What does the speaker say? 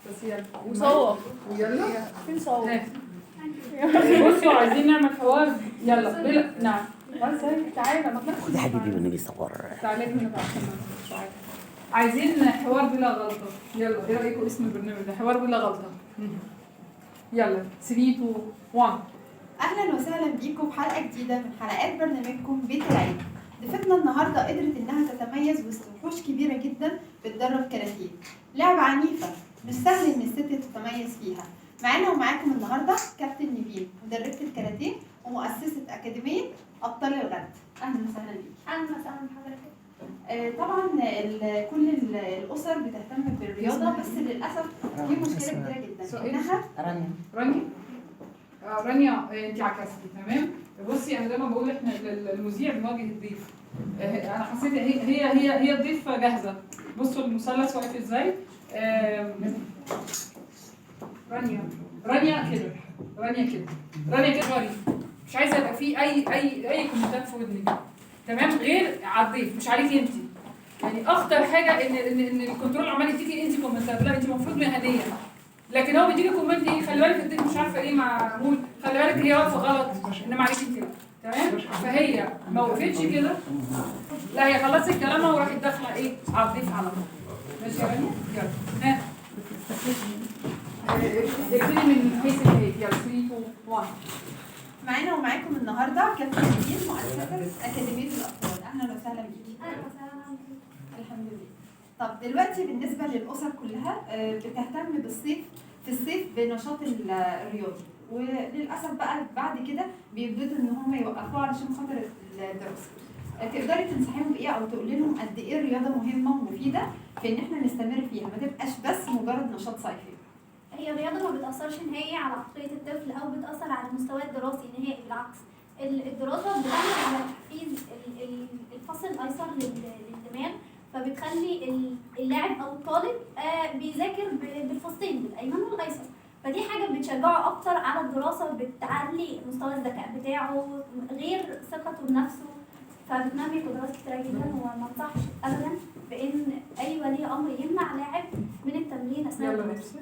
بس يلا وصور. يلا فين صور؟ بصوا عايزين نعمل حوار. يلا بلا نعم بس هيك تعالى ما خد يا حبيبي والنبي صور. تعالى هنا بقى عشان عايزين حوار بلا غلطة. يلا ايه رأيكم اسم البرنامج ده؟ حوار بلا غلطة. يلا 3 2 1. اهلا وسهلا بيكم في حلقه جديده من حلقات برنامجكم بيت العيد. ضيفتنا النهارده قدرت انها تتميز وسط وحوش كبيره جدا بتدرب كاراتيه، لعبه عنيفه مش سهل ان الست تتميز فيها. معانا ومعاكم النهارده كابتن نيفين، مدربه الكاراتيه ومؤسسه اكاديميه ابطال الغد. اهلا وسهلا بيكي. اهلا وسهلا بحضرتك. طبعا كل الاسر بتهتم بالرياضه، بس للاسف في مشكله كبيره جدا انها رانيا رانيا انت عكستي تمام. بصي انا دايما بقول احنا المذيع بنواجه الضيف. انا حسيت هي الضيف جاهزه. بصوا المثلث واقف ازاي. رانيا كده رانيا كده مش عايزه يبقى في اي كومنتات في ودنك تمام، غير على الضيف مش عليكي انت. يعني اخطر حاجه ان الكنترول عمال يديكي انت كومنتات. لا انت المفروض مهنيه، لكن هو بيديكي كومنت ايه خلي بالك الضيف مش عارفه ايه معمول، خلي بالك هي واقفه غلط، انما عليكي انت تمام. فهي ما وقفتش كده، لا هي خلصت كلامها وراحت داخله ايه على الضيف على طول. ماشي يا رانيا يلا ها ابتدي من حيث الهيك. يلا 3 2 1. معانا ومعاكم النهارده كابتن نيفين مؤسسه اكاديميه الابطال. اهلا وسهلا بيكي. اهلا وسهلا. الحمد لله. طب دلوقتي بالنسبه للاسر كلها بتهتم في الصيف بنشاط الرياضي، وللاسف بقى بعد كده بيبتدوا ان هم يوقفوه علشان خاطر الدراسه. تقدري تنصحيهم بايه او تقولي لهم قد ايه الرياضه مهمه ومفيده في ان احنا نستمر فيها، ما تبقاش بس مجرد نشاط صيفي؟ هي الرياضة ما بتأثرش نهائي على عقلية الطفل أو بتأثر على المستوى الدراسي نهائي، بالعكس. الدراسة بتعمل على تحفيز الفصل الأيسر للدماغ، فبتخلي اللاعب أو الطالب بيذاكر بالفصين بالأيمن والأيسر، فدي حاجة بتشجعه أكتر على الدراسة، بتعلي مستوى الذكاء بتاعه غير ثقته بنفسه، فبتنمي قدرات كتيرة جدا. وما انصحش أبدا بإن أي ولي أمر يمنع لاعب من التمرين أثناء الدراسة.